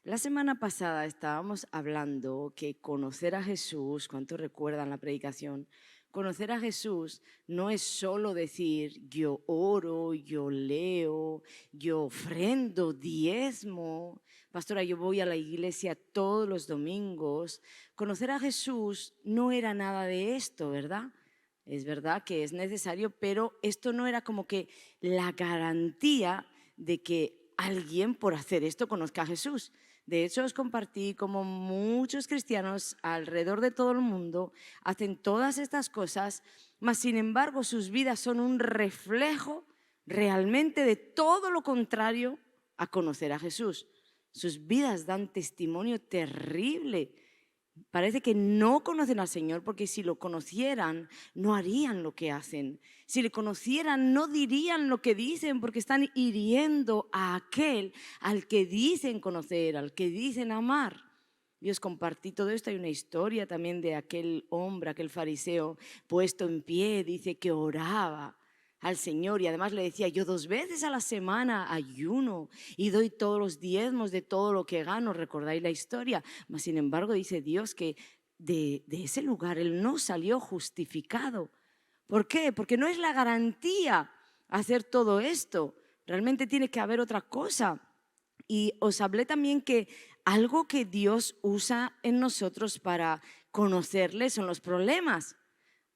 La semana pasada estábamos hablando que conocer a Jesús, ¿cuántos recuerdan la predicación? Conocer a Jesús no es solo decir yo oro, yo leo, yo ofrendo, diezmo. Pastora, yo voy a la iglesia todos los domingos. Conocer a Jesús no era nada de esto, ¿verdad? Es verdad que es necesario, pero esto no era como que la garantía de que alguien por hacer esto conozca a Jesús. De hecho, os compartí como muchos cristianos alrededor de todo el mundo hacen todas estas cosas, mas sin embargo sus vidas son un reflejo realmente de todo lo contrario a conocer a Jesús. Sus vidas dan testimonio terrible. Parece que no conocen al Señor porque si lo conocieran no harían lo que hacen. Si le conocieran no dirían lo que dicen porque están hiriendo a aquel al que dicen conocer, al que dicen amar. Y os compartí todo esto. Hay una historia también de aquel hombre, aquel fariseo puesto en pie, dice que oraba al Señor y además le decía, yo 2 veces a la semana ayuno y doy todos los diezmos de todo lo que gano. ¿Recordáis la historia? Mas sin embargo dice Dios que de ese lugar él no salió justificado. ¿Por qué? Porque no es la garantía hacer todo esto. Realmente tiene que haber otra cosa. Y os hablé también que algo que Dios usa en nosotros para conocerle son los problemas.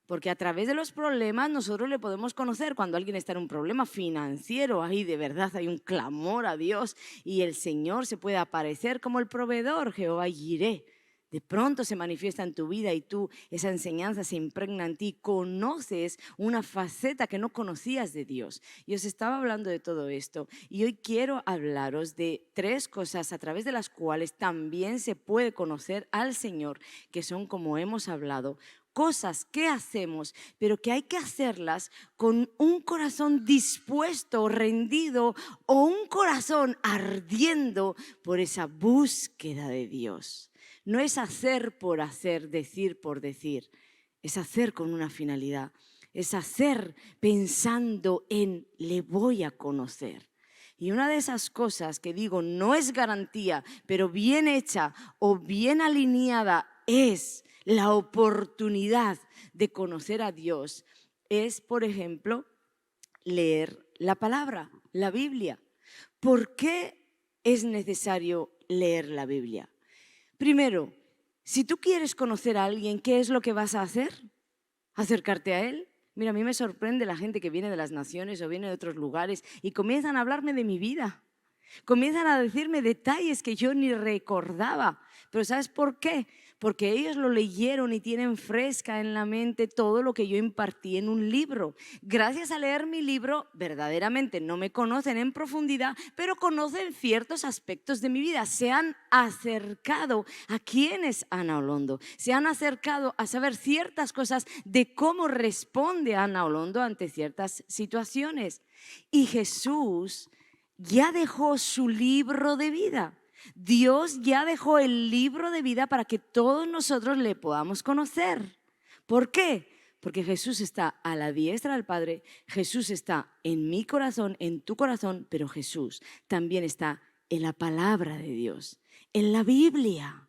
Porque a través de los problemas nosotros le podemos conocer cuando alguien está en un problema financiero, ahí de verdad hay un clamor a Dios y el Señor se puede aparecer como el proveedor, Jehová Jireh. De pronto se manifiesta en tu vida y tú, esa enseñanza se impregna en ti, conoces una faceta que no conocías de Dios. Y os estaba hablando de todo esto y hoy quiero hablaros de 3 cosas a través de las cuales también se puede conocer al Señor, que son como hemos hablado, cosas que hacemos, pero que hay que hacerlas con un corazón dispuesto, rendido o un corazón ardiendo por esa búsqueda de Dios. No es hacer por hacer, decir por decir, es hacer con una finalidad, es hacer pensando en le voy a conocer. Y una de esas cosas que digo no es garantía, pero bien hecha o bien alineada es la oportunidad de conocer a Dios, es, por ejemplo, leer la palabra, la Biblia. ¿Por qué es necesario leer la Biblia? Primero, si tú quieres conocer a alguien, ¿qué es lo que vas a hacer? Acercarte a él. Mira, a mí me sorprende la gente que viene de las naciones o viene de otros lugares y comienzan a hablarme de mi vida. Comienzan a decirme detalles que yo ni recordaba. Pero ¿sabes por qué? Porque ellos lo leyeron y tienen fresca en la mente todo lo que yo impartí en un libro. Gracias a leer mi libro, verdaderamente no me conocen en profundidad, pero conocen ciertos aspectos de mi vida. Se han acercado a quién es Ana Olondo. Se han acercado a saber ciertas cosas de cómo responde Ana Olondo ante ciertas situaciones. Y Jesús ya dejó su libro de vida. Dios ya dejó el libro de vida para que todos nosotros le podamos conocer. ¿Por qué? Porque Jesús está a la diestra del Padre, Jesús está en mi corazón, en tu corazón, pero Jesús también está en la palabra de Dios, en la Biblia.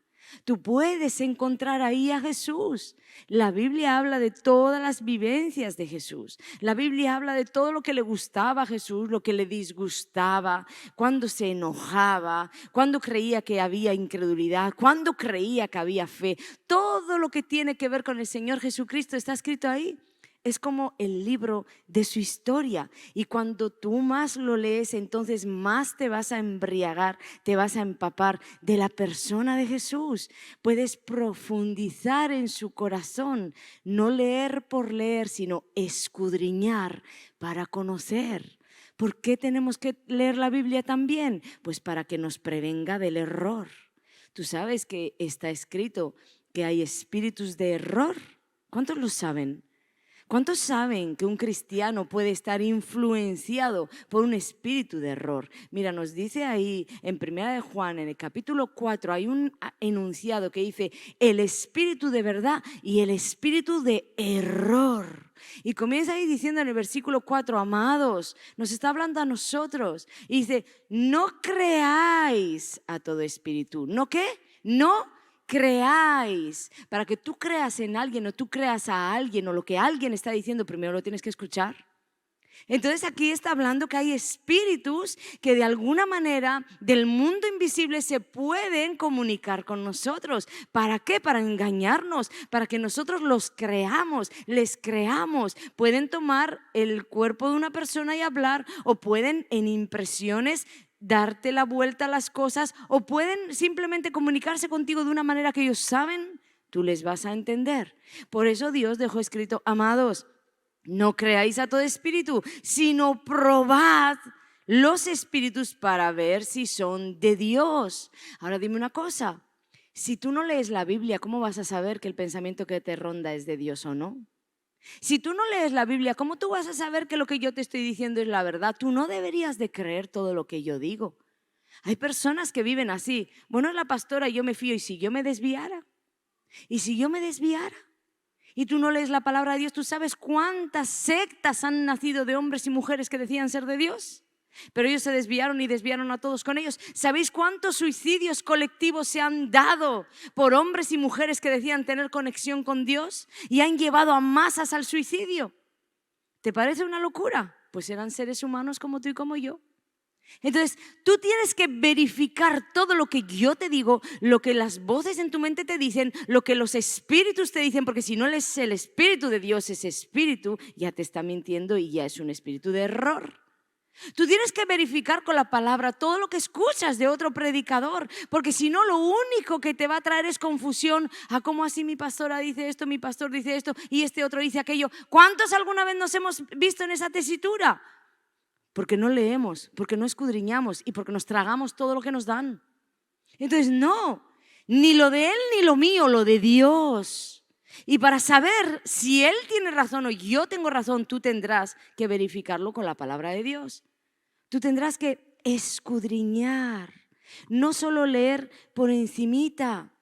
Tú puedes encontrar ahí a Jesús. La Biblia habla de todas las vivencias de Jesús. La Biblia habla de todo lo que le gustaba a Jesús, lo que le disgustaba, cuando se enojaba, cuando creía que había incredulidad, cuando creía que había fe. Todo lo que tiene que ver con el Señor Jesucristo está escrito ahí. Es como el libro de su historia y cuando tú más lo lees, entonces más te vas a embriagar, te vas a empapar de la persona de Jesús. Puedes profundizar en su corazón, no leer por leer, sino escudriñar para conocer. ¿Por qué tenemos que leer la Biblia también? Pues para que nos prevenga del error. Tú sabes que está escrito que hay espíritus de error. ¿Cuántos lo saben? ¿Cuántos saben que un cristiano puede estar influenciado por un espíritu de error? Mira, nos dice ahí en 1 de Juan, en el capítulo 4, hay un enunciado que dice el espíritu de verdad y el espíritu de error. Y comienza ahí diciendo en el versículo 4, amados, nos está hablando a nosotros. Y dice, no creáis a todo espíritu. ¿No qué? No creáis. Para que tú creas en alguien o tú creas a alguien o lo que alguien está diciendo, primero lo tienes que escuchar. Entonces aquí está hablando que hay espíritus que de alguna manera del mundo invisible se pueden comunicar con nosotros. ¿Para qué? Para engañarnos, para que nosotros los creamos, les creamos. Pueden tomar el cuerpo de una persona y hablar, o pueden en impresiones darte la vuelta a las cosas, o pueden simplemente comunicarse contigo de una manera que ellos saben, tú les vas a entender. Por eso Dios dejó escrito, amados, no creáis a todo espíritu, sino probad los espíritus para ver si son de Dios. Ahora dime una cosa, si tú no lees la Biblia, ¿cómo vas a saber que el pensamiento que te ronda es de Dios o no? Si tú no lees la Biblia, ¿cómo tú vas a saber que lo que yo te estoy diciendo es la verdad? Tú no deberías de creer todo lo que yo digo. Hay personas que viven así. Bueno, es la pastora y yo me fío. ¿Y si yo me desviara? ¿Y si yo me desviara? Y tú no lees la palabra de Dios, ¿tú sabes cuántas sectas han nacido de hombres y mujeres que decían ser de Dios? Pero ellos se desviaron y desviaron a todos con ellos. ¿Sabéis cuántos suicidios colectivos se han dado por hombres y mujeres que decían tener conexión con Dios y han llevado a masas al suicidio? ¿Te parece una locura? Pues eran seres humanos como tú y como yo. Entonces, tú tienes que verificar todo lo que yo te digo, lo que las voces en tu mente te dicen, lo que los espíritus te dicen, porque si no es el espíritu de Dios, ese espíritu ya te está mintiendo y ya es un espíritu de error. Tú tienes que verificar con la palabra todo lo que escuchas de otro predicador, porque si no, lo único que te va a traer es confusión. ¿Cómo así mi pastora dice esto, mi pastor dice esto y este otro dice aquello? ¿Cuántos alguna vez nos hemos visto en esa tesitura? Porque no leemos, porque no escudriñamos y porque nos tragamos todo lo que nos dan. Entonces no, ni lo de él ni lo mío, lo de Dios. Y para saber si él tiene razón o yo tengo razón, tú tendrás que verificarlo con la palabra de Dios. Tú tendrás que escudriñar, no solo leer por encimita.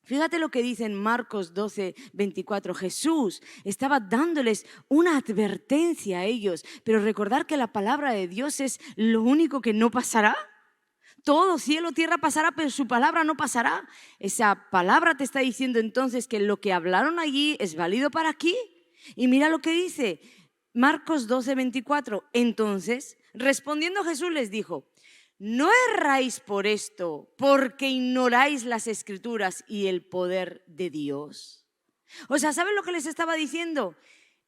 Fíjate lo que dice en Marcos 12, 24. Jesús estaba dándoles una advertencia a ellos, pero recordar que la palabra de Dios es lo único que no pasará. Todo cielo, tierra pasará, pero su palabra no pasará. Esa palabra te está diciendo entonces que lo que hablaron allí es válido para aquí. Y mira lo que dice Marcos 12, 24. Entonces, respondiendo Jesús les dijo, no erráis por esto, porque ignoráis las Escrituras y el poder de Dios. O sea, ¿saben lo que les estaba diciendo?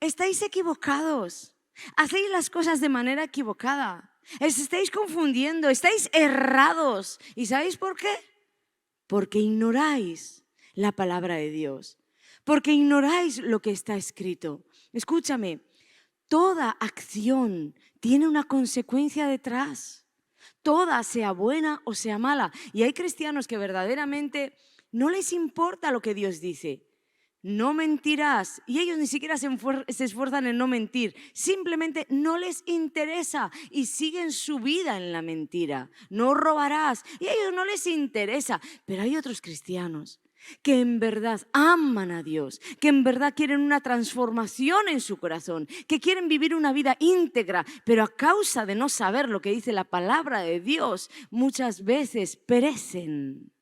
Estáis equivocados, hacéis las cosas de manera equivocada, estáis confundiendo, estáis errados. ¿Y sabéis por qué? Porque ignoráis la palabra de Dios, porque ignoráis lo que está escrito. Escúchame, toda acción tiene una consecuencia detrás. Toda, sea buena o sea mala. Y hay cristianos que verdaderamente no les importa lo que Dios dice. No mentirás. Y ellos ni siquiera se esfuerzan en no mentir. Simplemente no les interesa y siguen su vida en la mentira. No robarás. Y a ellos no les interesa. Pero hay otros cristianos que en verdad aman a Dios, que en verdad quieren una transformación en su corazón, que quieren vivir una vida íntegra, pero a causa de no saber lo que dice la palabra de Dios, muchas veces perecen.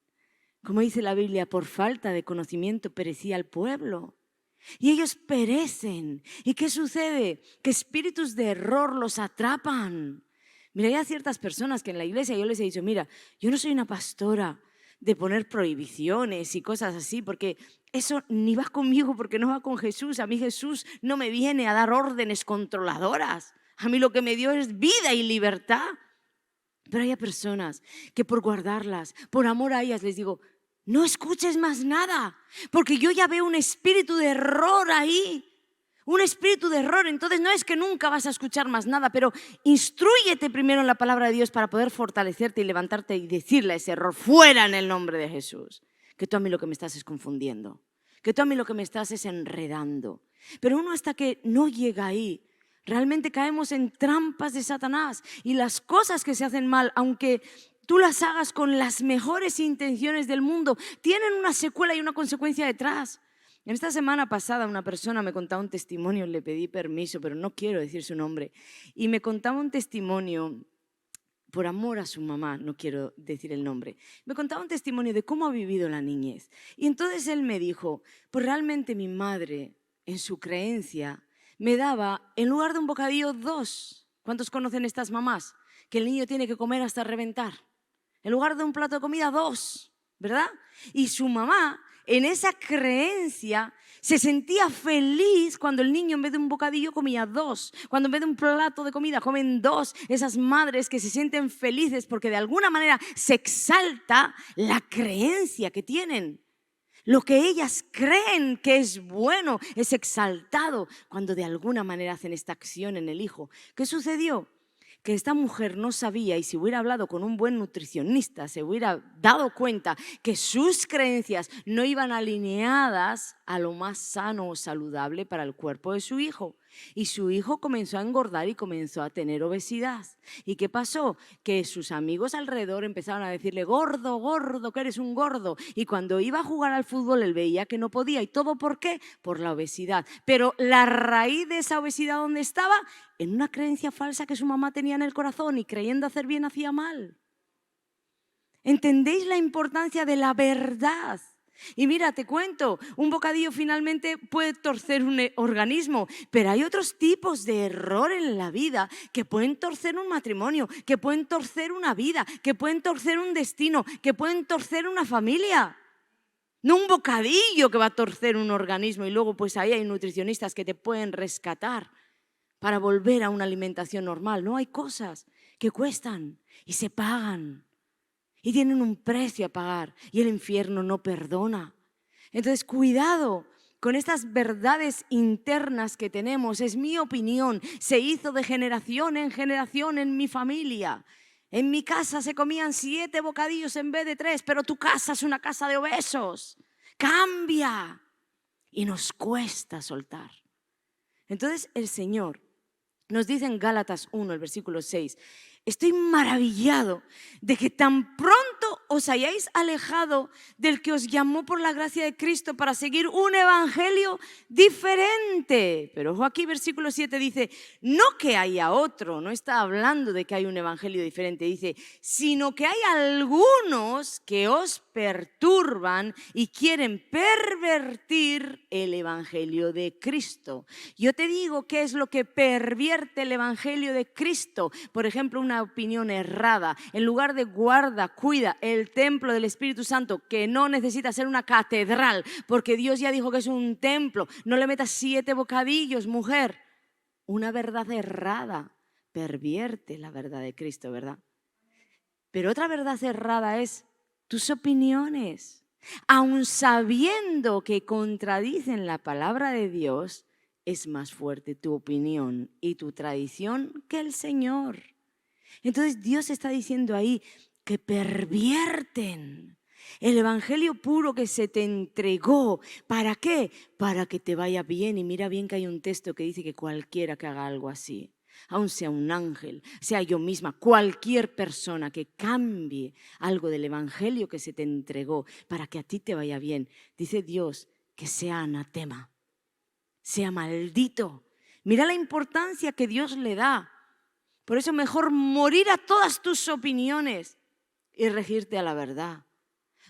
Como dice la Biblia, por falta de conocimiento perecía el pueblo. Y ellos perecen. ¿Y qué sucede? Que espíritus de error los atrapan. Mira, hay ciertas personas que en la iglesia yo les he dicho, mira, yo no soy una pastora de poner prohibiciones y cosas así, porque eso ni va conmigo, porque no va con Jesús. A mí Jesús no me viene a dar órdenes controladoras. A mí lo que me dio es vida y libertad. Pero hay personas que por guardarlas, por amor a ellas, les digo, no escuches más nada, porque yo ya veo un espíritu de error ahí. Un espíritu de error. Entonces no es que nunca vas a escuchar más nada, pero instrúyete primero en la palabra de Dios para poder fortalecerte y levantarte y decirle a ese error, fuera en el nombre de Jesús. Que tú a mí lo que me estás es confundiendo, que tú a mí lo que me estás es enredando. Pero uno hasta que no llega ahí, realmente caemos en trampas de Satanás y las cosas que se hacen mal, aunque tú las hagas con las mejores intenciones del mundo, tienen una secuela y una consecuencia detrás. En esta semana pasada una persona me contaba un testimonio, le pedí permiso, pero no quiero decir su nombre, y me contaba un testimonio por amor a su mamá, no quiero decir el nombre, me contaba un testimonio de cómo ha vivido la niñez. Y entonces él me dijo, pues realmente mi madre, en su creencia, me daba, en lugar de un bocadillo, 2. ¿Cuántos conocen estas mamás? Que el niño tiene que comer hasta reventar. En lugar de un plato de comida, 2, ¿verdad? Y su mamá, en esa creencia, se sentía feliz cuando el niño en vez de un bocadillo comía 2, cuando en vez de un plato de comida comen 2. Esas madres que se sienten felices porque de alguna manera se exalta la creencia que tienen. Lo que ellas creen que es bueno es exaltado cuando de alguna manera hacen esta acción en el hijo. ¿Qué sucedió? Que esta mujer no sabía, y si hubiera hablado con un buen nutricionista se hubiera dado cuenta que sus creencias no iban alineadas a lo más sano o saludable para el cuerpo de su hijo. Y su hijo comenzó a engordar y comenzó a tener obesidad. ¿Y qué pasó? Que sus amigos alrededor empezaron a decirle, gordo, gordo, que eres un gordo. Y cuando iba a jugar al fútbol él veía que no podía. ¿Y todo por qué? Por la obesidad. Pero la raíz de esa obesidad, ¿dónde estaba? En una creencia falsa que su mamá tenía en el corazón y creyendo hacer bien hacía mal. ¿Entendéis la importancia de la verdad? Y mira, te cuento, un bocadillo finalmente puede torcer un organismo, pero hay otros tipos de error en la vida que pueden torcer un matrimonio, que pueden torcer una vida, que pueden torcer un destino, que pueden torcer una familia. No un bocadillo que va a torcer un organismo y luego pues ahí hay nutricionistas que te pueden rescatar para volver a una alimentación normal. No, hay cosas que cuestan y se pagan. Y tienen un precio a pagar y el infierno no perdona. Entonces, cuidado con estas verdades internas que tenemos. Es mi opinión, se hizo de generación en mi familia. En mi casa se comían 7 bocadillos en vez de 3, pero tu casa es una casa de obesos. Cambia. Y nos cuesta soltar. Entonces, el Señor nos dice en Gálatas 1, el versículo 6, estoy maravillado de que tan pronto os hayáis alejado del que os llamó por la gracia de Cristo para seguir un evangelio diferente. Pero ojo aquí, versículo 7 dice, no que haya otro, no está hablando de que hay un evangelio diferente, dice, sino que hay algunos que os perturban y quieren pervertir el evangelio de Cristo. Yo te digo qué es lo que pervierte el evangelio de Cristo. Por ejemplo, una opinión errada. En lugar de guarda, cuida el templo del Espíritu Santo, que no necesita ser una catedral, porque Dios ya dijo que es un templo. No le metas 7 bocadillos, mujer. Una verdad errada pervierte la verdad de Cristo, ¿verdad? Pero otra verdad errada es tus opiniones. Aun sabiendo que contradicen la palabra de Dios, es más fuerte tu opinión y tu tradición que el Señor. Entonces Dios está diciendo ahí que pervierten el evangelio puro que se te entregó. ¿Para qué? Para que te vaya bien. Y mira bien que hay un texto que dice que cualquiera que haga algo así, aun sea un ángel, sea yo misma, cualquier persona que cambie algo del evangelio que se te entregó para que a ti te vaya bien, dice Dios que sea anatema, sea maldito. Mira la importancia que Dios le da. Por eso mejor morir a todas tus opiniones y regirte a la verdad.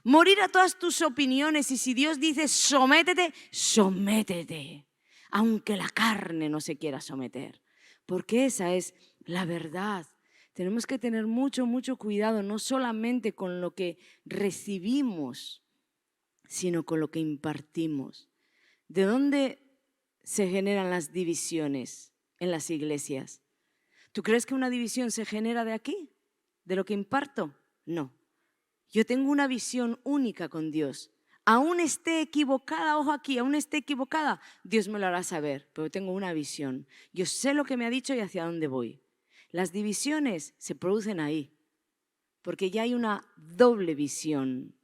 Morir a todas tus opiniones, y si Dios dice sométete, sométete, aunque la carne no se quiera someter. Porque esa es la verdad. Tenemos que tener mucho, mucho cuidado, no solamente con lo que recibimos, sino con lo que impartimos. ¿De dónde se generan las divisiones en las iglesias? ¿Tú crees que una división se genera de aquí? ¿De lo que imparto? No. Yo tengo una visión única con Dios. Aún esté equivocada, ojo aquí, aún esté equivocada, Dios me lo hará saber, pero tengo una visión. Yo sé lo que me ha dicho y hacia dónde voy. Las divisiones se producen ahí, porque ya hay una doble visión,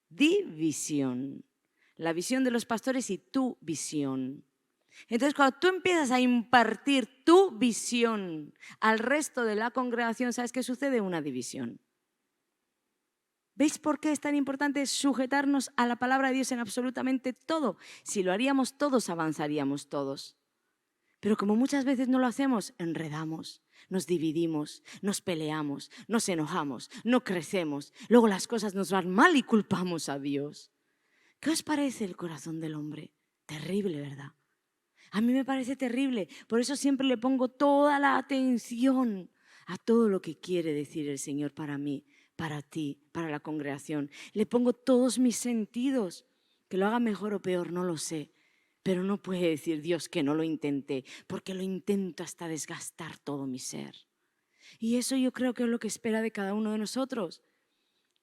división. La visión de los pastores y tu visión. Entonces, cuando tú empiezas a impartir tu visión al resto de la congregación, ¿sabes qué sucede? Una división. ¿Veis por qué es tan importante sujetarnos a la palabra de Dios en absolutamente todo? Si lo haríamos todos, avanzaríamos todos. Pero como muchas veces no lo hacemos, enredamos, nos dividimos, nos peleamos, nos enojamos, no crecemos. Luego las cosas nos van mal y culpamos a Dios. ¿Qué os parece el corazón del hombre? Terrible, ¿verdad? A mí me parece terrible. Por eso siempre le pongo toda la atención a todo lo que quiere decir el Señor para mí, para ti, para la congregación. Le pongo todos mis sentidos. Que lo haga mejor o peor, no lo sé. Pero no puede decir Dios que no lo intenté, porque lo intento hasta desgastar todo mi ser. Y eso yo creo que es lo que espera de cada uno de nosotros.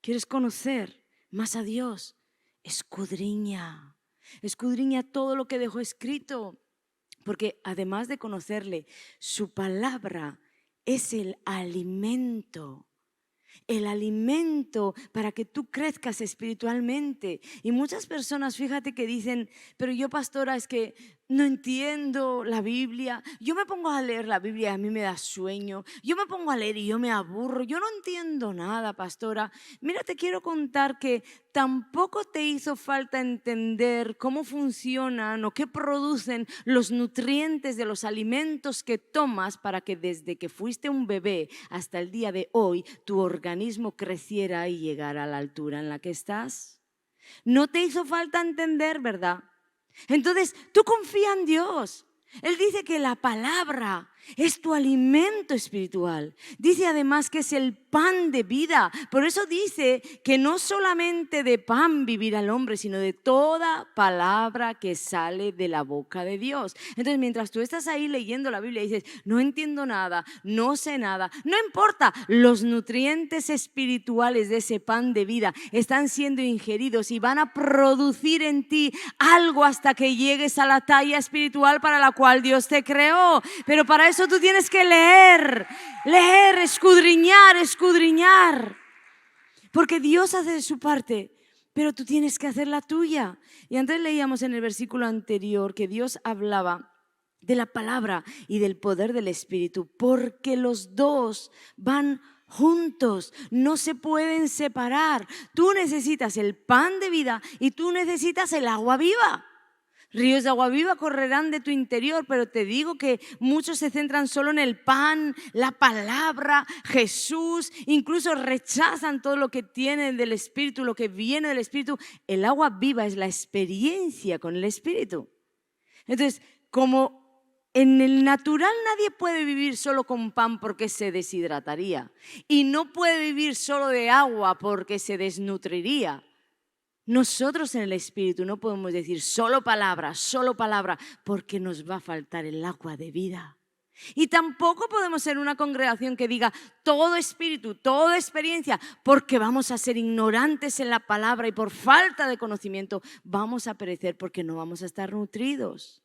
¿Quieres conocer más a Dios? Escudriña. Escudriña todo lo que dejó escrito. Porque además de conocerle, su palabra es el alimento para que tú crezcas espiritualmente. Y muchas personas, fíjate que dicen, pero yo, pastora, es que no entiendo la Biblia. Yo me pongo a leer la Biblia y a mí me da sueño. Yo me pongo a leer y yo me aburro. Yo no entiendo nada, pastora. Mira, te quiero contar que tampoco te hizo falta entender cómo funcionan o qué producen los nutrientes de los alimentos que tomas para que desde que fuiste un bebé hasta el día de hoy tu organismo creciera y llegara a la altura en la que estás. No te hizo falta entender, ¿verdad? Entonces, tú confía en Dios. Él dice que la palabra es tu alimento espiritual. Dice además que es el pan de vida. Por eso dice que no solamente de pan vivirá el hombre, sino de toda palabra que sale de la boca de Dios. Entonces, mientras tú estás ahí leyendo la Biblia y dices, no entiendo nada, no sé nada, no importa, los nutrientes espirituales de ese pan de vida están siendo ingeridos y van a producir en ti algo hasta que llegues a la talla espiritual para la cual Dios te creó. Pero para eso tú tienes que leer, escudriñar. Porque Dios hace de su parte, pero tú tienes que hacer la tuya. Y antes leíamos en el versículo anterior que Dios hablaba de la palabra y del poder del Espíritu, porque los dos van juntos, no se pueden separar. Tú necesitas el pan de vida y tú necesitas el agua viva. Ríos de agua viva correrán de tu interior, pero te digo que muchos se centran solo en el pan, la palabra, Jesús, incluso rechazan todo lo que tienen del Espíritu, lo que viene del Espíritu. El agua viva es la experiencia con el Espíritu. Entonces, como en el natural nadie puede vivir solo con pan porque se deshidrataría y no puede vivir solo de agua porque se desnutriría. Nosotros en el Espíritu no podemos decir solo palabra, porque nos va a faltar el agua de vida. Y tampoco podemos ser una congregación que diga todo espíritu, toda experiencia, porque vamos a ser ignorantes en la palabra y por falta de conocimiento vamos a perecer porque no vamos a estar nutridos.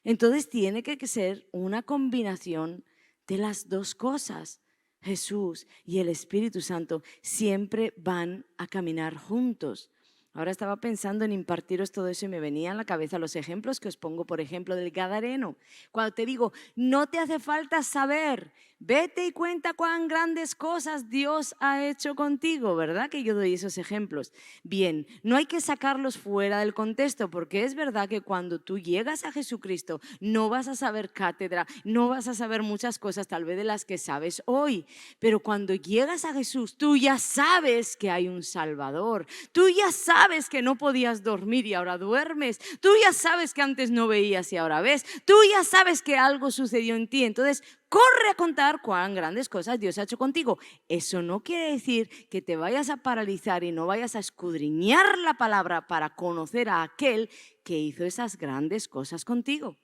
Entonces tiene que ser una combinación de las dos cosas. Jesús y el Espíritu Santo siempre van a caminar juntos. Ahora estaba pensando en impartiros todo eso y me venían a la cabeza los ejemplos que os pongo, por ejemplo, del Gadareno. Cuando te digo, no te hace falta saber, vete y cuenta cuán grandes cosas Dios ha hecho contigo, ¿verdad? Que yo doy esos ejemplos. Bien, no hay que sacarlos fuera del contexto, porque es verdad que cuando tú llegas a Jesucristo no vas a saber cátedra, no vas a saber muchas cosas tal vez de las que sabes hoy, pero cuando llegas a Jesús tú ya sabes que hay un Salvador, tú ya sabes que no podías dormir y ahora duermes, tú ya sabes que antes no veías y ahora ves, tú ya sabes que algo sucedió en ti, entonces corre a contar cuán grandes cosas Dios ha hecho contigo. Eso no quiere decir que te vayas a paralizar y no vayas a escudriñar la palabra para conocer a aquel que hizo esas grandes cosas contigo.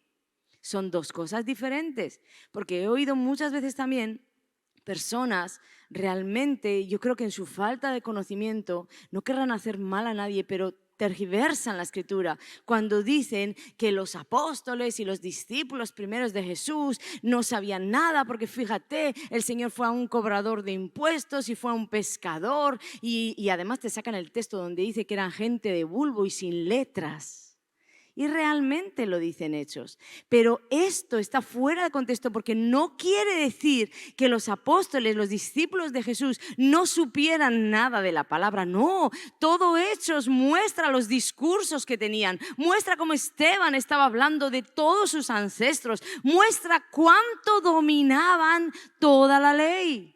Son dos cosas diferentes, porque he oído muchas veces también personas realmente, yo creo que en su falta de conocimiento, no querrán hacer mal a nadie, pero tergiversan la escritura cuando dicen que los apóstoles y los discípulos primeros de Jesús no sabían nada, porque fíjate, el Señor fue a un cobrador de impuestos y fue a un pescador y además te sacan el texto donde dice que eran gente de bulbo y sin letras. Y realmente lo dicen Hechos. Pero esto está fuera de contexto porque no quiere decir que los apóstoles, los discípulos de Jesús, no supieran nada de la palabra. No, todo Hechos muestra los discursos que tenían, muestra cómo Esteban estaba hablando de todos sus ancestros, muestra cuánto dominaban toda la ley.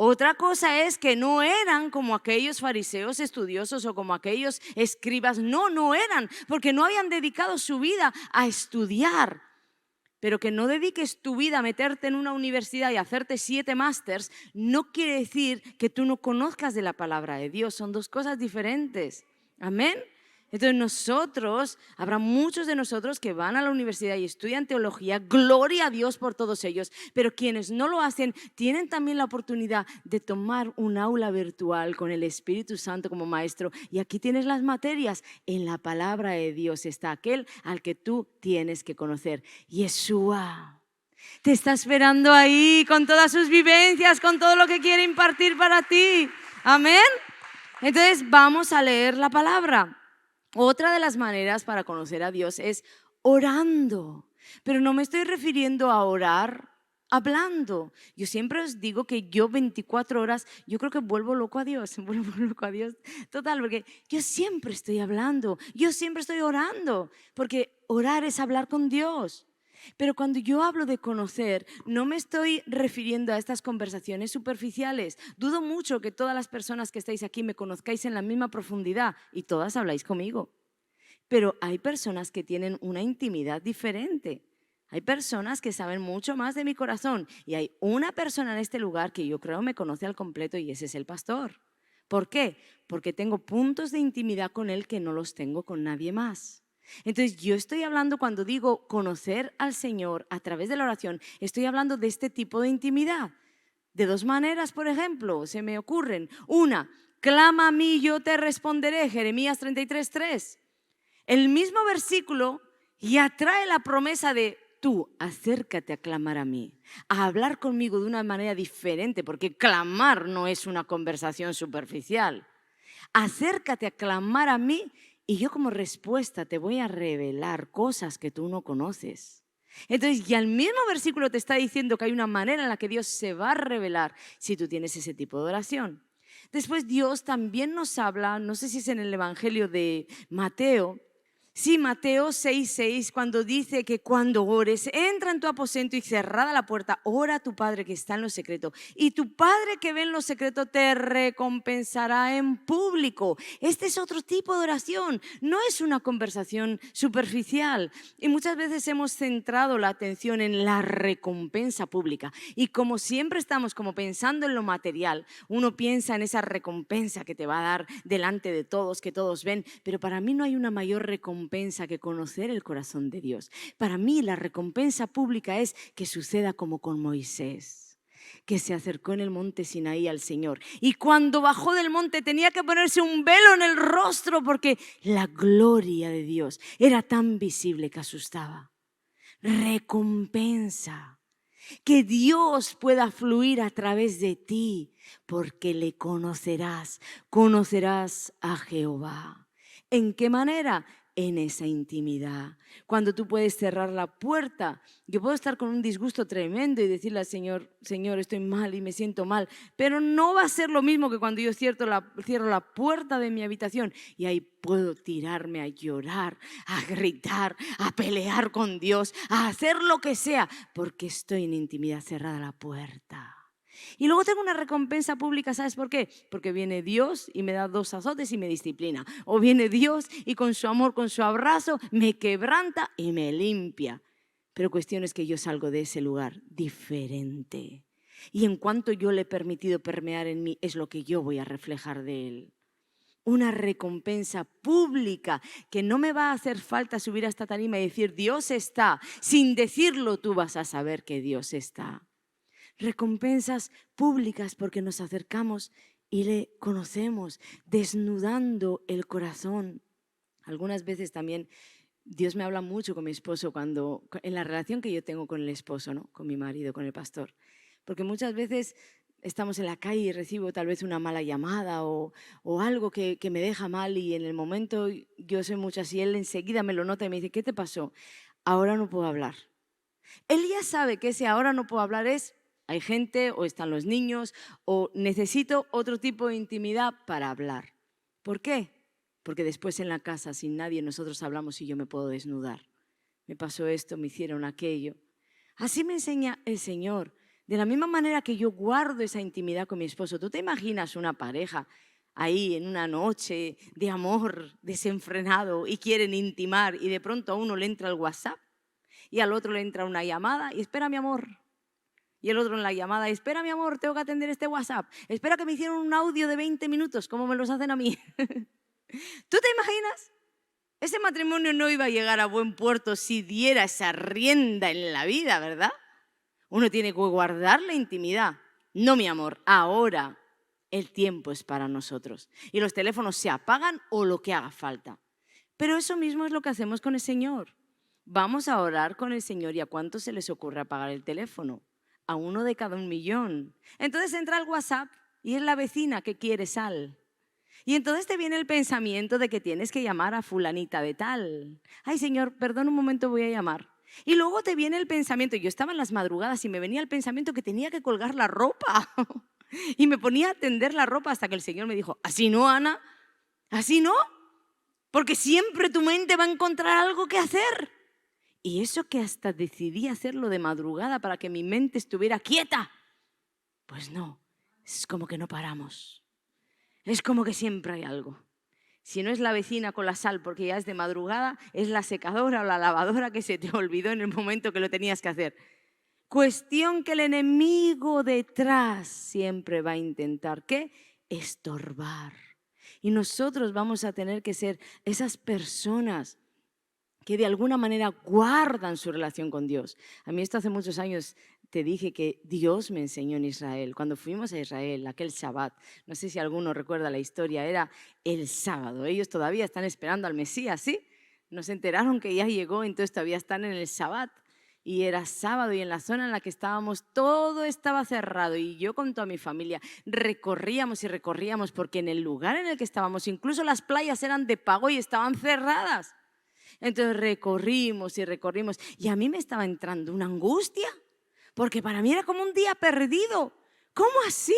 Otra cosa es que no eran como aquellos fariseos estudiosos o como aquellos escribas. No eran, porque no habían dedicado su vida a estudiar. Pero que no dediques tu vida a meterte en una universidad y hacerte 7 másters no quiere decir que tú no conozcas de la palabra de Dios. Son dos cosas diferentes. Amén. Entonces habrá muchos de nosotros que van a la universidad y estudian teología, gloria a Dios por todos ellos, pero quienes no lo hacen tienen también la oportunidad de tomar un aula virtual con el Espíritu Santo como maestro. Y aquí tienes las materias, en la palabra de Dios está aquel al que tú tienes que conocer. Yeshua te está esperando ahí con todas sus vivencias, con todo lo que quiere impartir para ti. Amén. Entonces vamos a leer la palabra. Otra de las maneras para conocer a Dios es orando, pero no me estoy refiriendo a orar hablando. Yo siempre os digo que yo 24 horas, yo creo que vuelvo loco a Dios total, porque yo siempre estoy hablando, yo siempre estoy orando, porque orar es hablar con Dios. Pero cuando yo hablo de conocer, no me estoy refiriendo a estas conversaciones superficiales. Dudo mucho que todas las personas que estáis aquí me conozcáis en la misma profundidad y todas habláis conmigo. Pero hay personas que tienen una intimidad diferente. Hay personas que saben mucho más de mi corazón y hay una persona en este lugar que yo creo me conoce al completo y ese es el pastor. ¿Por qué? Porque tengo puntos de intimidad con él que no los tengo con nadie más. Entonces yo estoy hablando, cuando digo conocer al Señor a través de la oración, estoy hablando de este tipo de intimidad. De dos maneras, por ejemplo, se me ocurren. Una, clama a mí y yo te responderé, Jeremías 33:3. El mismo versículo ya trae la promesa de tú acércate a clamar a mí, a hablar conmigo de una manera diferente, porque clamar no es una conversación superficial. Acércate a clamar a mí y yo como respuesta te voy a revelar cosas que tú no conoces. Entonces ya el mismo versículo te está diciendo que hay una manera en la que Dios se va a revelar si tú tienes ese tipo de oración. Después Dios también nos habla, no sé si es en el Evangelio de Mateo. Sí, Mateo 6:6, cuando dice que cuando ores, entra en tu aposento y cerrada la puerta, ora a tu Padre que está en lo secreto. Y tu Padre que ve en lo secreto te recompensará en público. Este es otro tipo de oración, no es una conversación superficial. Y muchas veces hemos centrado la atención en la recompensa pública. Y como siempre estamos como pensando en lo material, uno piensa en esa recompensa que te va a dar delante de todos, que todos ven. Pero para mí no hay una mayor recompensa que conocer el corazón de Dios. Para mí la recompensa pública es que suceda como con Moisés, que se acercó en el monte Sinaí al Señor y cuando bajó del monte tenía que ponerse un velo en el rostro porque la gloria de Dios era tan visible que asustaba. Recompensa, que Dios pueda fluir a través de ti porque le conocerás a Jehová. ¿En qué manera? En esa intimidad. Cuando tú puedes cerrar la puerta, yo puedo estar con un disgusto tremendo y decirle al Señor, Señor, estoy mal y me siento mal, pero no va a ser lo mismo que cuando yo cierro la puerta de mi habitación y ahí puedo tirarme a llorar, a gritar, a pelear con Dios, a hacer lo que sea, porque estoy en intimidad, cerrada la puerta. Y luego tengo una recompensa pública, ¿sabes por qué? Porque viene Dios y me da 2 azotes y me disciplina. O viene Dios y con su amor, con su abrazo, me quebranta y me limpia. Pero cuestión es que yo salgo de ese lugar diferente. Y en cuanto yo le he permitido permear en mí, es lo que yo voy a reflejar de él. Una recompensa pública que no me va a hacer falta subir a esta tarima y decir Dios está. Sin decirlo tú vas a saber que Dios está. Recompensas públicas porque nos acercamos y le conocemos, desnudando el corazón. Algunas veces también Dios me habla mucho con mi esposo en la relación que yo tengo con el esposo, ¿no? Con mi marido, con el pastor. Porque muchas veces estamos en la calle y recibo tal vez una mala llamada o algo que me deja mal y en el momento yo soy mucho así, él enseguida me lo nota y me dice, ¿qué te pasó? Ahora no puedo hablar. Él ya sabe que ese ahora no puedo hablar es, hay gente o están los niños o necesito otro tipo de intimidad para hablar. ¿Por qué? Porque después en la casa sin nadie nosotros hablamos y yo me puedo desnudar. Me pasó esto, me hicieron aquello. Así me enseña el Señor. De la misma manera que yo guardo esa intimidad con mi esposo. ¿Tú te imaginas una pareja ahí en una noche de amor desenfrenado y quieren intimar y de pronto a uno le entra el WhatsApp y al otro le entra una llamada y espera mi amor? Y el otro en la llamada, espera mi amor, tengo que atender este WhatsApp. Espera que me hicieron un audio de 20 minutos, como me los hacen a mí. ¿Tú te imaginas? Ese matrimonio no iba a llegar a buen puerto si diera esa rienda en la vida, ¿verdad? Uno tiene que guardar la intimidad. No, mi amor, ahora el tiempo es para nosotros. Y los teléfonos se apagan o lo que haga falta. Pero eso mismo es lo que hacemos con el Señor. Vamos a orar con el Señor y ¿a cuánto se les ocurre apagar el teléfono? A 1 de cada 1.000.000. Entonces entra el WhatsApp y es la vecina que quiere sal. Y entonces te viene el pensamiento de que tienes que llamar a fulanita de tal. Ay, Señor, perdón un momento, voy a llamar. Y luego te viene el pensamiento, yo estaba en las madrugadas y me venía el pensamiento que tenía que colgar la ropa. Y me ponía a tender la ropa hasta que el Señor me dijo, así no, Ana, así no, porque siempre tu mente va a encontrar algo que hacer. Y eso que hasta decidí hacerlo de madrugada para que mi mente estuviera quieta. Pues no, es como que no paramos. Es como que siempre hay algo. Si no es la vecina con la sal porque ya es de madrugada, es la secadora o la lavadora que se te olvidó en el momento que lo tenías que hacer. Cuestión que el enemigo detrás siempre va a intentar, ¿qué? Estorbar. Y nosotros vamos a tener que ser esas personas que de alguna manera guardan su relación con Dios. A mí esto hace muchos años te dije que Dios me enseñó en Israel. Cuando fuimos a Israel, aquel Shabbat, no sé si alguno recuerda la historia, era el sábado. Ellos todavía están esperando al Mesías, ¿sí? Nos enteraron que ya llegó, entonces todavía están en el Shabbat. Y era sábado y en la zona en la que estábamos todo estaba cerrado y yo con toda mi familia recorríamos y recorríamos porque en el lugar en el que estábamos incluso las playas eran de pago y estaban cerradas. Entonces recorrimos y recorrimos y a mí me estaba entrando una angustia porque para mí era como un día perdido. ¿Cómo así?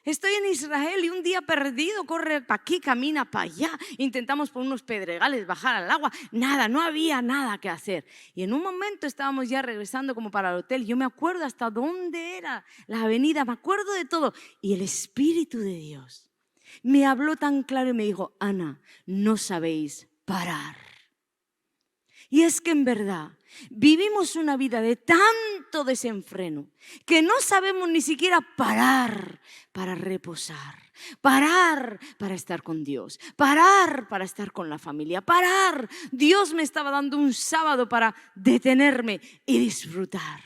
Estoy en Israel y un día perdido, corre para aquí, camina para allá. Intentamos por unos pedregales bajar al agua. Nada, no había nada que hacer. Y en un momento estábamos ya regresando como para el hotel. Yo me acuerdo hasta dónde era la avenida, me acuerdo de todo. Y el Espíritu de Dios me habló tan claro y me dijo, Ana, no sabéis parar. Y es que en verdad vivimos una vida de tanto desenfreno que no sabemos ni siquiera parar para reposar, parar para estar con Dios, parar para estar con la familia, parar. Dios me estaba dando un sábado para detenerme y disfrutar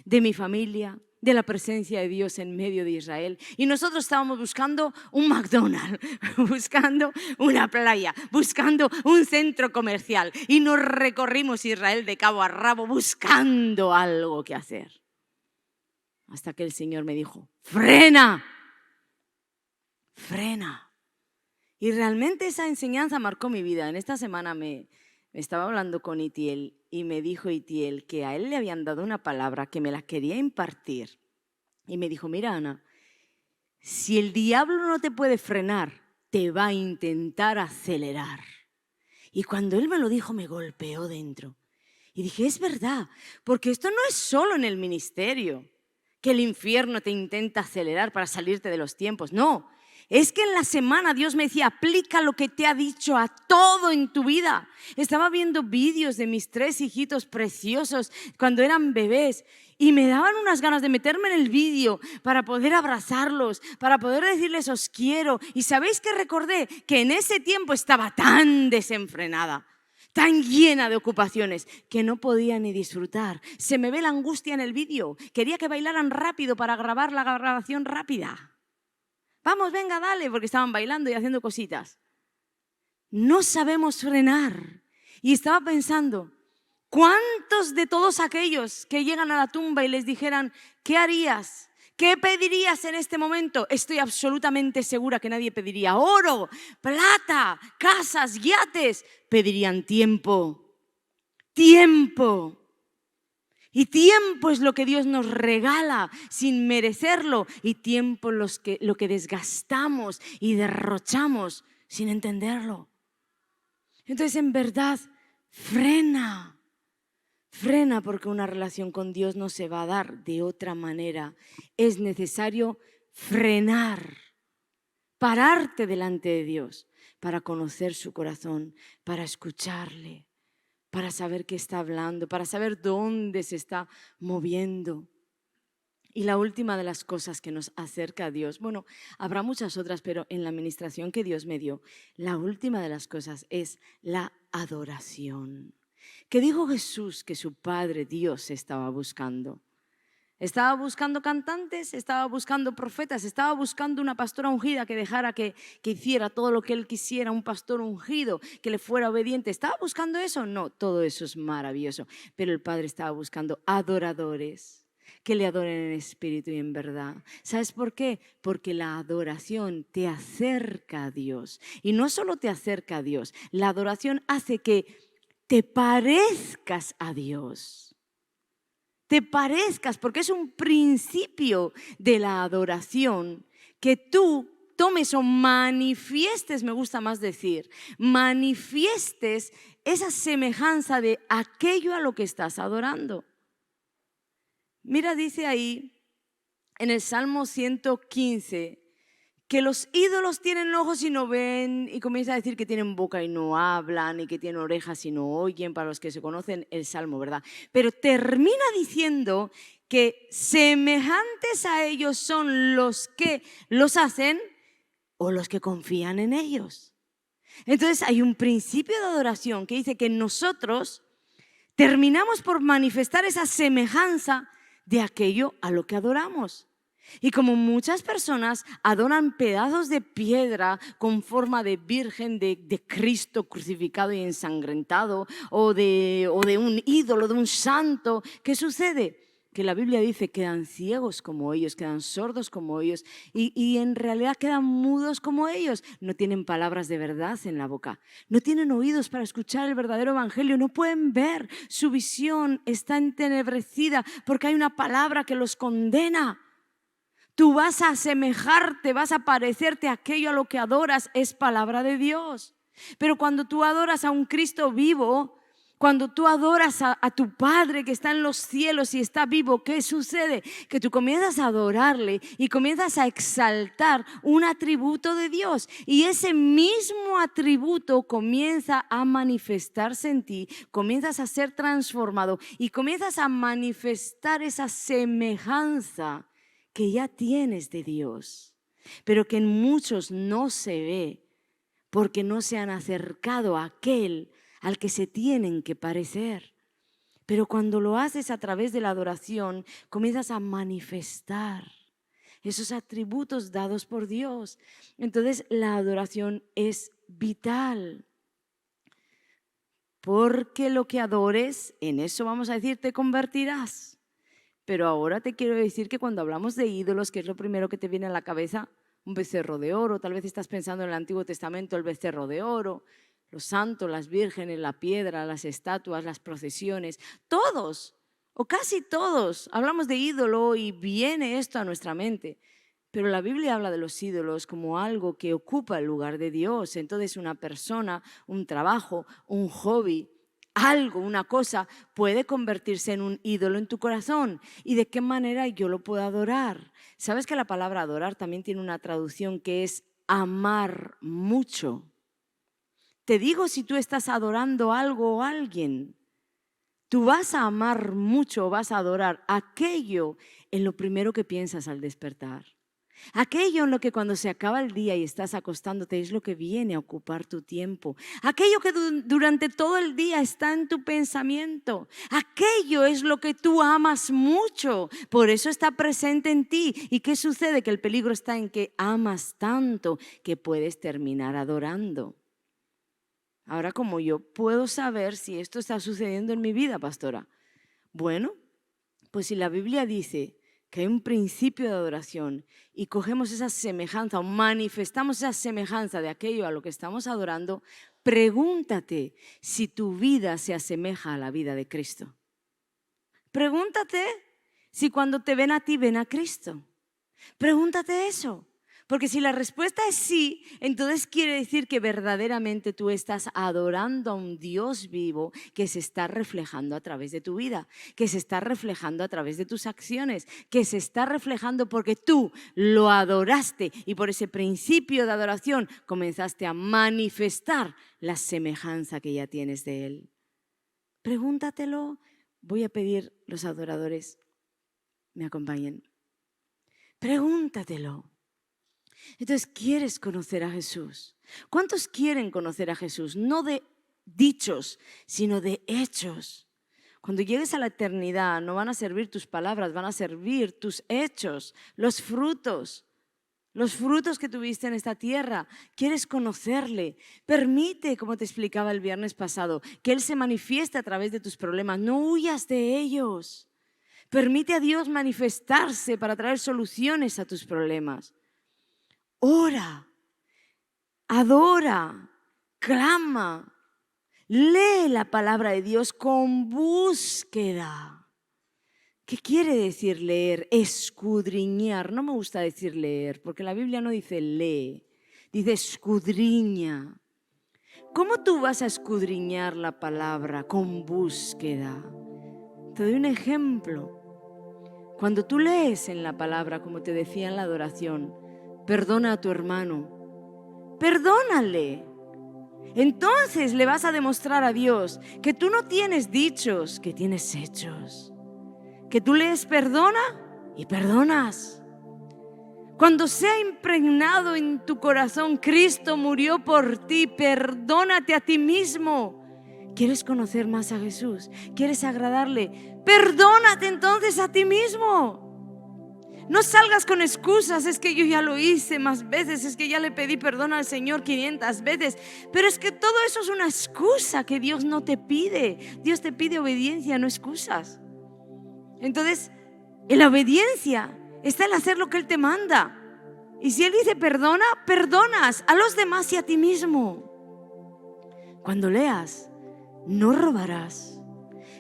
de mi familia, de la presencia de Dios en medio de Israel. Y nosotros estábamos buscando un McDonald's, buscando una playa, buscando un centro comercial. Y nos recorrimos Israel de cabo a rabo buscando algo que hacer. Hasta que el Señor me dijo, frena, frena. Y realmente esa enseñanza marcó mi vida. En esta semana me estaba hablando con Itiel y me dijo Itiel que a él le habían dado una palabra que me la quería impartir. Y me dijo, mira Ana, si el diablo no te puede frenar, te va a intentar acelerar. Y cuando él me lo dijo me golpeó dentro. Y dije, es verdad, porque esto no es solo en el ministerio, que el infierno te intenta acelerar para salirte de los tiempos. No, es que en la semana Dios me decía, aplica lo que te ha dicho a todo en tu vida. Estaba viendo vídeos de mis 3 hijitos preciosos cuando eran bebés y me daban unas ganas de meterme en el vídeo para poder abrazarlos, para poder decirles os quiero. Y ¿sabéis qué recordé? Que en ese tiempo estaba tan desenfrenada, tan llena de ocupaciones que no podía ni disfrutar. Se me ve la angustia en el vídeo. Quería que bailaran rápido para grabar la grabación rápida. Vamos, venga, dale, porque estaban bailando y haciendo cositas. No sabemos frenar. Y estaba pensando, ¿cuántos de todos aquellos que llegan a la tumba y les dijeran, ¿qué harías? ¿qué pedirías en este momento? Estoy absolutamente segura que nadie pediría oro, plata, casas, yates. Pedirían tiempo. Tiempo. Y tiempo es lo que Dios nos regala sin merecerlo. Y tiempo lo que desgastamos y derrochamos sin entenderlo. Entonces, en verdad, frena. Frena, porque una relación con Dios no se va a dar de otra manera. Es necesario frenar, pararte delante de Dios para conocer su corazón, para escucharle, para saber qué está hablando, para saber dónde se está moviendo. Y la última de las cosas que nos acerca a Dios, bueno, habrá muchas otras, pero en la administración que Dios me dio, la última de las cosas es la adoración. ¿Qué dijo Jesús que su Padre Dios estaba buscando? Estaba buscando cantantes, estaba buscando profetas, estaba buscando una pastora ungida que dejara que hiciera todo lo que él quisiera, un pastor ungido, que le fuera obediente. ¿Estaba buscando eso? No, todo eso es maravilloso, pero el Padre estaba buscando adoradores que le adoren en espíritu y en verdad. ¿Sabes por qué? Porque la adoración te acerca a Dios. Y no solo te acerca a Dios, la adoración hace que te parezcas a Dios. Te parezcas, porque es un principio de la adoración, que tú tomes o manifiestes, me gusta más decir, manifiestes esa semejanza de aquello a lo que estás adorando. Mira, dice ahí en el Salmo 115, que los ídolos tienen ojos y no ven, y comienza a decir que tienen boca y no hablan, y que tienen orejas y no oyen, para los que se conocen el Salmo, ¿verdad? Pero termina diciendo que semejantes a ellos son los que los hacen o los que confían en ellos. Entonces hay un principio de adoración que dice que nosotros terminamos por manifestar esa semejanza de aquello a lo que adoramos. Y como muchas personas adoran pedazos de piedra con forma de virgen, de Cristo crucificado y ensangrentado, o de un ídolo, de un santo, ¿qué sucede? Que la Biblia dice que quedan ciegos como ellos, quedan sordos como ellos y en realidad quedan mudos como ellos. No tienen palabras de verdad en la boca, no tienen oídos para escuchar el verdadero evangelio, no pueden ver, su visión está entenebrecida porque hay una palabra que los condena. Tú vas a asemejarte, vas a parecerte a aquello a lo que adoras, es palabra de Dios. Pero cuando tú adoras a un Cristo vivo, cuando tú adoras a tu Padre que está en los cielos y está vivo, ¿qué sucede? Que tú comienzas a adorarle y comienzas a exaltar un atributo de Dios. Y ese mismo atributo comienza a manifestarse en ti, comienzas a ser transformado y comienzas a manifestar esa semejanza que ya tienes de Dios, pero que en muchos no se ve porque no se han acercado a aquel al que se tienen que parecer. Pero cuando lo haces a través de la adoración, comienzas a manifestar esos atributos dados por Dios. Entonces la adoración es vital. Porque lo que adores, en eso vamos a decir, te convertirás. Pero ahora te quiero decir que cuando hablamos de ídolos, ¿qué es lo primero que te viene a la cabeza? Un becerro de oro. Tal vez estás pensando en el Antiguo Testamento, el becerro de oro, los santos, las vírgenes, la piedra, las estatuas, las procesiones. Todos, o casi todos, hablamos de ídolo y viene esto a nuestra mente. Pero la Biblia habla de los ídolos como algo que ocupa el lugar de Dios. Entonces una persona, un trabajo, un hobby, algo, una cosa puede convertirse en un ídolo en tu corazón. ¿Y de qué manera yo lo puedo adorar? ¿Sabes que la palabra adorar también tiene una traducción que es amar mucho? Te digo, si tú estás adorando algo o alguien, tú vas a amar mucho, vas a adorar aquello en lo primero que piensas al despertar. Aquello en lo que cuando se acaba el día y estás acostándote es lo que viene a ocupar tu tiempo. Aquello que durante todo el día está en tu pensamiento. Aquello es lo que tú amas mucho. Por eso está presente en ti. ¿Y qué sucede? Que el peligro está en que amas tanto que puedes terminar adorando. Ahora, ¿cómo yo puedo saber si esto está sucediendo en mi vida, pastora? Bueno, pues si la Biblia dice que hay un principio de adoración y cogemos esa semejanza o manifestamos esa semejanza de aquello a lo que estamos adorando, pregúntate si tu vida se asemeja a la vida de Cristo. Pregúntate si cuando te ven a ti, ven a Cristo. Pregúntate eso. Porque si la respuesta es sí, entonces quiere decir que verdaderamente tú estás adorando a un Dios vivo que se está reflejando a través de tu vida, que se está reflejando a través de tus acciones, que se está reflejando porque tú lo adoraste y por ese principio de adoración comenzaste a manifestar la semejanza que ya tienes de Él. Pregúntatelo. Voy a pedir los adoradores me acompañen. Pregúntatelo. Entonces, ¿quieres conocer a Jesús? ¿Cuántos quieren conocer a Jesús? No de dichos, sino de hechos. Cuando llegues a la eternidad, no van a servir tus palabras, van a servir tus hechos, los frutos que tuviste en esta tierra. ¿Quieres conocerle? Permite, como te explicaba el viernes pasado, que Él se manifieste a través de tus problemas. No huyas de ellos. Permite a Dios manifestarse para traer soluciones a tus problemas. Ora, adora, clama, lee la palabra de Dios con búsqueda. ¿Qué quiere decir leer? Escudriñar. No me gusta decir leer, porque la Biblia no dice lee, dice escudriña. ¿Cómo tú vas a escudriñar la palabra? Con búsqueda. Te doy un ejemplo. Cuando tú lees en la palabra, como te decía en la adoración, perdona a tu hermano, perdónale. Entonces le vas a demostrar a Dios que tú no tienes dichos, que tienes hechos. Que tú lees perdona y perdonas. Cuando sea impregnado en tu corazón, Cristo murió por ti, perdónate a ti mismo. ¿Quieres conocer más a Jesús? ¿Quieres agradarle? Perdónate entonces a ti mismo. No salgas con excusas, es que yo ya lo hice más veces, es que ya le pedí perdón al Señor 500 veces. Pero es que todo eso es una excusa que Dios no te pide. Dios te pide obediencia, no excusas. Entonces, en la obediencia está el hacer lo que Él te manda. Y si Él dice perdona, perdonas a los demás y a ti mismo. Cuando leas, no robarás.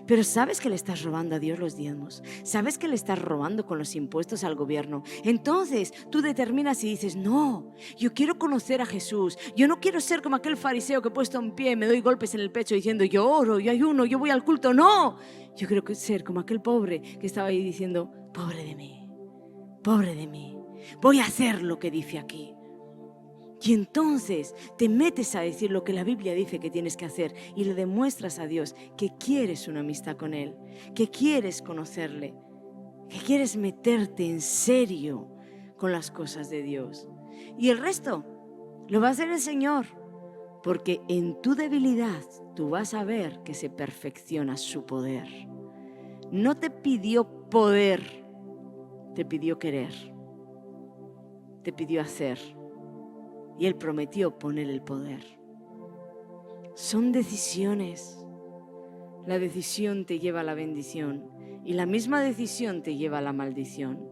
Pero sabes que le estás robando a Dios los diezmos. Sabes que le estás robando con los impuestos al gobierno. Entonces tú determinas y dices, no, yo quiero conocer a Jesús. Yo no quiero ser como aquel fariseo que he puesto en pie y me doy golpes en el pecho diciendo, yo oro, yo ayuno, yo voy al culto. No, yo quiero ser como aquel pobre que estaba ahí diciendo, pobre de mí, voy a hacer lo que dice aquí. Y entonces te metes a decir lo que la Biblia dice que tienes que hacer y le demuestras a Dios que quieres una amistad con Él, que quieres conocerle, que quieres meterte en serio con las cosas de Dios. Y el resto lo va a hacer el Señor, porque en tu debilidad tú vas a ver que se perfecciona su poder. No te pidió poder, te pidió querer, te pidió hacer. Y Él prometió poner el poder. Son decisiones. La decisión te lleva a la bendición y la misma decisión te lleva a la maldición.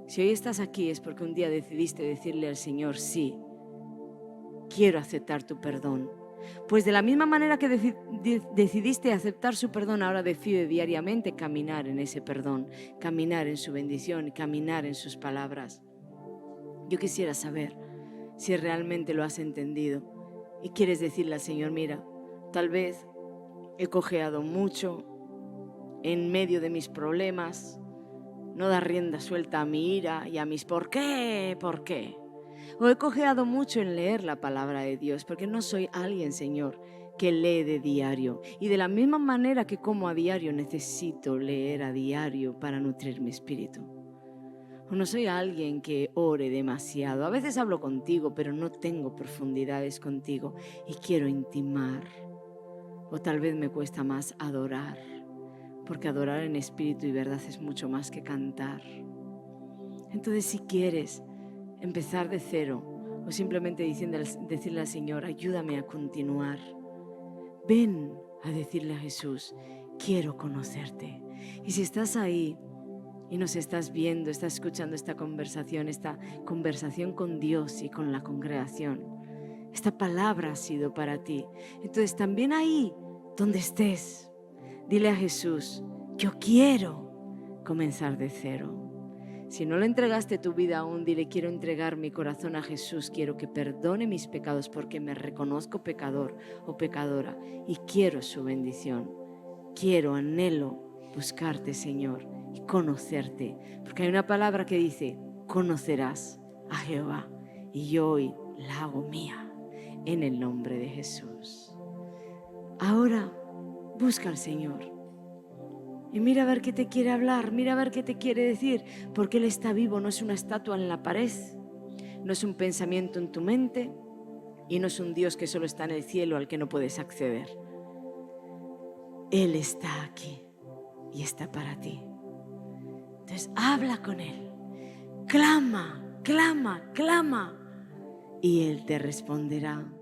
Si hoy estás aquí es porque un día decidiste decirle al Señor, sí, quiero aceptar tu perdón. Pues de la misma manera que decidiste aceptar su perdón, ahora decide diariamente caminar en ese perdón, caminar en su bendición, caminar en sus palabras. Yo quisiera saber si realmente lo has entendido y quieres decirle al Señor, mira, tal vez he cojeado mucho en medio de mis problemas, no dar rienda suelta a mi ira y a mis ¿por qué? O he cojeado mucho en leer la palabra de Dios, porque no soy alguien, Señor, que lee de diario. Y de la misma manera que como a diario, necesito leer a diario para nutrir mi espíritu. O no soy alguien que ore demasiado. A veces hablo contigo, pero no tengo profundidades contigo y quiero intimar. O tal vez me cuesta más adorar, porque adorar en espíritu y verdad es mucho más que cantar. Entonces, si quieres empezar de cero o simplemente decirle al Señor, ayúdame a continuar, ven a decirle a Jesús, quiero conocerte. Y si estás ahí y nos estás viendo, estás escuchando esta conversación con Dios y con la congregación. Esta palabra ha sido para ti. Entonces también ahí donde estés, dile a Jesús, yo quiero comenzar de cero. Si no le entregaste tu vida aún, dile, quiero entregar mi corazón a Jesús, quiero que perdone mis pecados porque me reconozco pecador o pecadora y quiero su bendición. Quiero, anhelo buscarte, Señor, y conocerte. Porque hay una palabra que dice, conocerás a Jehová. Y yo hoy la hago mía en el nombre de Jesús. Ahora busca al Señor. Y mira a ver qué te quiere hablar, mira a ver qué te quiere decir, porque Él está vivo, no es una estatua en la pared, no es un pensamiento en tu mente y no es un Dios que solo está en el cielo al que no puedes acceder. Él está aquí y está para ti. Entonces habla con Él, clama, clama, clama y Él te responderá.